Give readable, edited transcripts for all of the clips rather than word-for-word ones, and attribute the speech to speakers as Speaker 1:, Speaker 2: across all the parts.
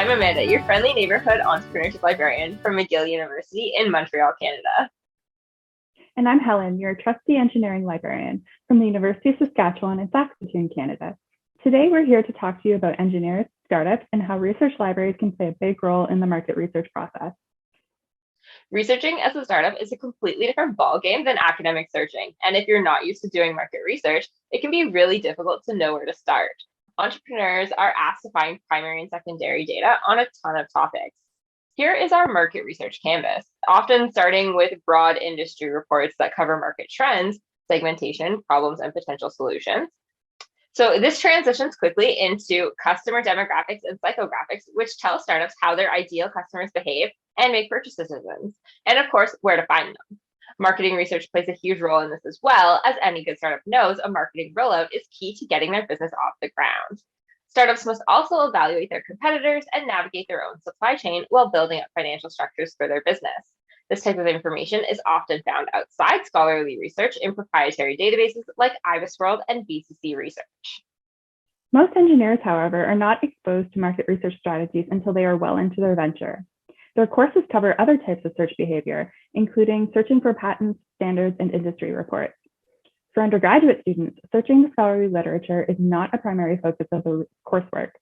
Speaker 1: I'm Amanda, your friendly neighborhood entrepreneurship librarian from McGill University in Montreal, Canada.
Speaker 2: And I'm Helen, your trusty engineering librarian from the University of Saskatchewan in Saskatchewan, Canada. Today, we're here to talk to you about engineers, startups, and how research libraries can play a big role in the market research process.
Speaker 1: Researching as a startup is a completely different ballgame than academic searching. And if you're not used to doing market research, it can be really difficult to know where to start. Entrepreneurs are asked to find primary and secondary data on a ton of topics. Here is our market research canvas, often starting with broad industry reports that cover market trends, segmentation, problems, and potential solutions. So this transitions quickly into customer demographics and psychographics, which tell startups how their ideal customers behave and make purchase decisions, and of course, where to find them. Marketing research plays a huge role in this as well. As any good startup knows, a marketing rollout is key to getting their business off the ground. Startups must also evaluate their competitors and navigate their own supply chain while building up financial structures for their business. This type of information is often found outside scholarly research in proprietary databases like IBISWorld and BCC Research.
Speaker 2: Most engineers, however, are not exposed to market research strategies until they are well into their venture. Their courses cover other types of search behavior, including searching for patents, standards, and industry reports. For undergraduate students, searching the scholarly literature is not a primary focus of the coursework.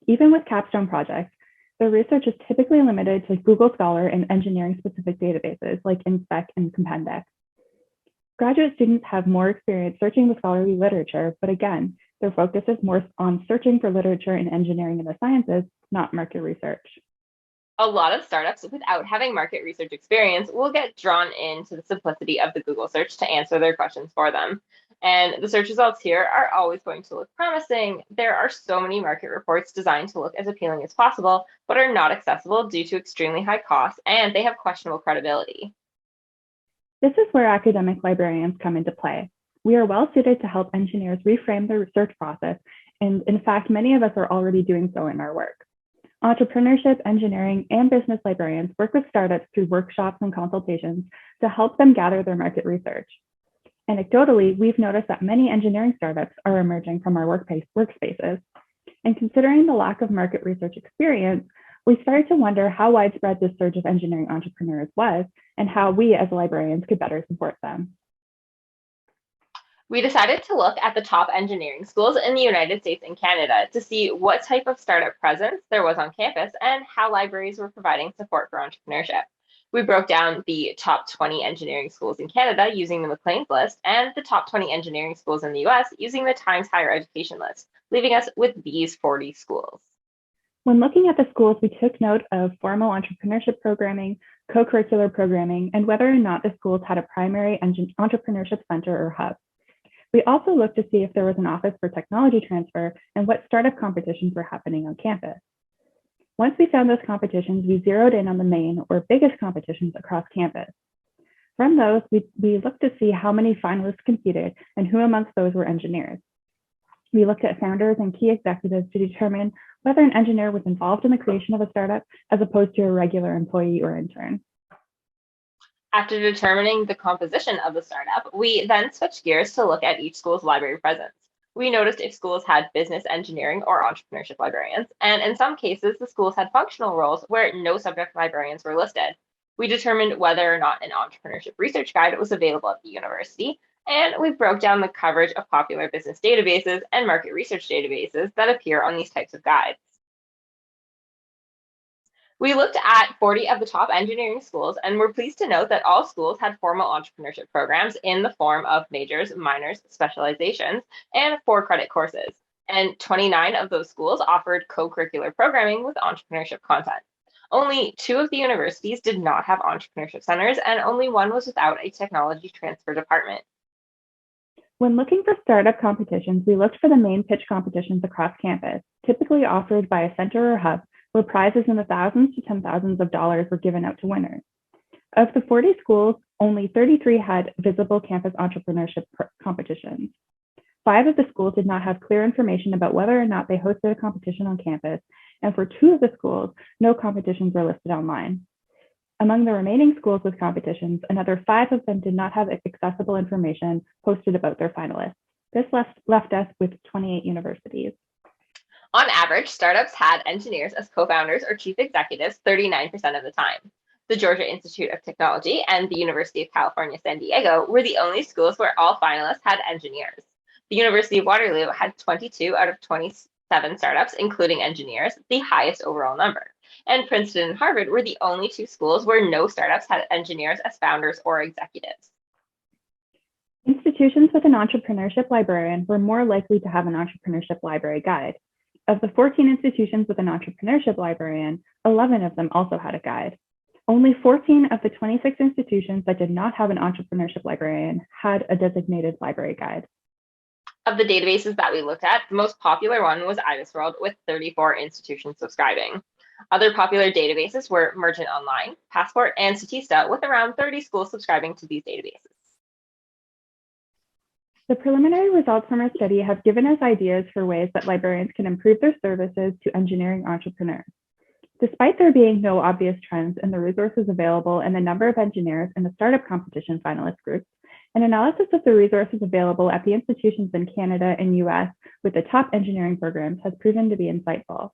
Speaker 2: Even with capstone projects, the research is typically limited to Google Scholar and engineering-specific databases like InSpec and Compendex. Graduate students have more experience searching the scholarly literature, but again, their focus is more on searching for literature in engineering and the sciences, not market research.
Speaker 1: A lot of startups without having market research experience will get drawn into the simplicity of the Google search to answer their questions for them. And the search results here are always going to look promising. There are so many market reports designed to look as appealing as possible, but are not accessible due to extremely high costs, and they have questionable credibility.
Speaker 2: This is where academic librarians come into play. We are well suited to help engineers reframe their research process, and in fact, many of us are already doing so in our work. Entrepreneurship, engineering, and business librarians work with startups through workshops and consultations to help them gather their market research. Anecdotally, we've noticed that many engineering startups are emerging from our workspaces. And considering the lack of market research experience, we started to wonder how widespread this surge of engineering entrepreneurs was and how we as librarians could better support them.
Speaker 1: We decided to look at the top engineering schools in the United States and Canada to see what type of startup presence there was on campus and how libraries were providing support for entrepreneurship. We broke down the top 20 engineering schools in Canada using the Maclean's list and the top 20 engineering schools in the US using the Times Higher Education list, leaving us with these 40 schools.
Speaker 2: When looking at the schools, we took note of formal entrepreneurship programming, co-curricular programming, and whether or not the schools had a primary entrepreneurship center or hub. We also looked to see if there was an office for technology transfer and what startup competitions were happening on campus. Once we found those competitions, we zeroed in on the main or biggest competitions across campus. From those, we looked to see how many finalists competed and who amongst those were engineers. We looked at founders and key executives to determine whether an engineer was involved in the creation of a startup as opposed to a regular employee or intern.
Speaker 1: After determining the composition of the startup, we then switched gears to look at each school's library presence. We noticed if schools had business, engineering, or entrepreneurship librarians, and in some cases, the schools had functional roles where no subject librarians were listed. We determined whether or not an entrepreneurship research guide was available at the university, and we broke down the coverage of popular business databases and market research databases that appear on these types of guides. We looked at 40 of the top engineering schools, and we're pleased to note that all schools had formal entrepreneurship programs in the form of majors, minors, specializations, and 4-credit courses. And 29 of those schools offered co-curricular programming with entrepreneurship content. Only 2 of the universities did not have entrepreneurship centers, and only 1 was without a technology transfer department.
Speaker 2: When looking for startup competitions, we looked for the main pitch competitions across campus, typically offered by a center or hub, where prizes in the thousands to $10,000s of dollars were given out to winners. Of the 40 schools, only 33 had visible campus entrepreneurship competitions. 5 of the schools did not have clear information about whether or not they hosted a competition on campus, and for 2 of the schools, no competitions were listed online. Among the remaining schools with competitions, another 5 of them did not have accessible information posted about their finalists. This left us with 28 universities.
Speaker 1: On average, startups had engineers as co-founders or chief executives 39% of the time. The Georgia Institute of Technology and the University of California, San Diego were the only schools where all finalists had engineers. The University of Waterloo had 22 out of 27 startups, including engineers, the highest overall number. And Princeton and Harvard were the only two schools where no startups had engineers as founders or executives.
Speaker 2: Institutions with an entrepreneurship librarian were more likely to have an entrepreneurship library guide. Of the 14 institutions with an entrepreneurship librarian, 11 of them also had a guide. Only 14 of the 26 institutions that did not have an entrepreneurship librarian had a designated library guide.
Speaker 1: Of the databases that we looked at, the most popular one was IBISWorld with 34 institutions subscribing. Other popular databases were Merchant Online, Passport, and Statista, with around 30 schools subscribing to these databases.
Speaker 2: The preliminary results from our study have given us ideas for ways that librarians can improve their services to engineering entrepreneurs. Despite there being no obvious trends in the resources available and the number of engineers in the startup competition finalist groups, an analysis of the resources available at the institutions in Canada and US with the top engineering programs has proven to be insightful.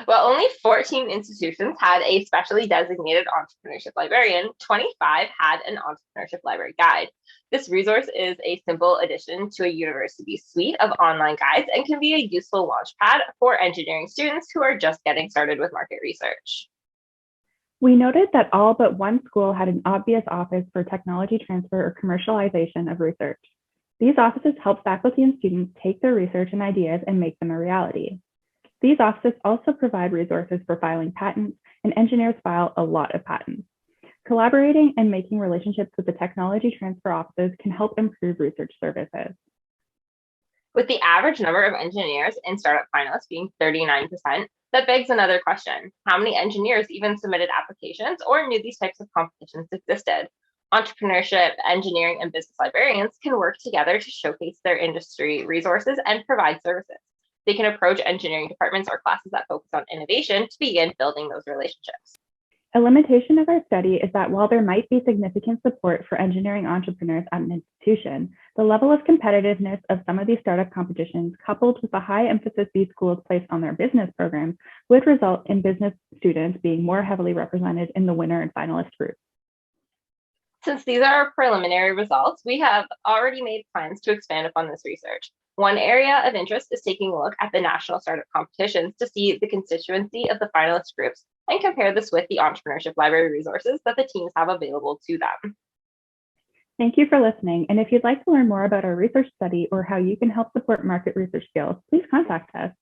Speaker 1: While only 14 institutions had a specially designated entrepreneurship librarian, 25 had an entrepreneurship library guide. This resource is a simple addition to a university suite of online guides and can be a useful launchpad for engineering students who are just getting started with market research.
Speaker 2: We noted that all but one school had an obvious office for technology transfer or commercialization of research. These offices help faculty and students take their research and ideas and make them a reality. These offices also provide resources for filing patents, and engineers file a lot of patents. Collaborating and making relationships with the technology transfer offices can help improve research services.
Speaker 1: With the average number of engineers in startup finalists being 39%, that begs another question. How many engineers even submitted applications or knew these types of competitions existed? Entrepreneurship, engineering, and business librarians can work together to showcase their industry resources and provide services. They can approach engineering departments or classes that focus on innovation to begin building those relationships.
Speaker 2: A limitation of our study is that while there might be significant support for engineering entrepreneurs at an institution, the level of competitiveness of some of these startup competitions, coupled with the high emphasis these schools place on their business programs, would result in business students being more heavily represented in the winner and finalist groups.
Speaker 1: Since these are our preliminary results, we have already made plans to expand upon this research. One area of interest is taking a look at the national startup competitions to see the constituency of the finalist groups and compare this with the entrepreneurship library resources that the teams have available to them.
Speaker 2: Thank you for listening. And if you'd like to learn more about our research study or how you can help support market research skills, please contact us.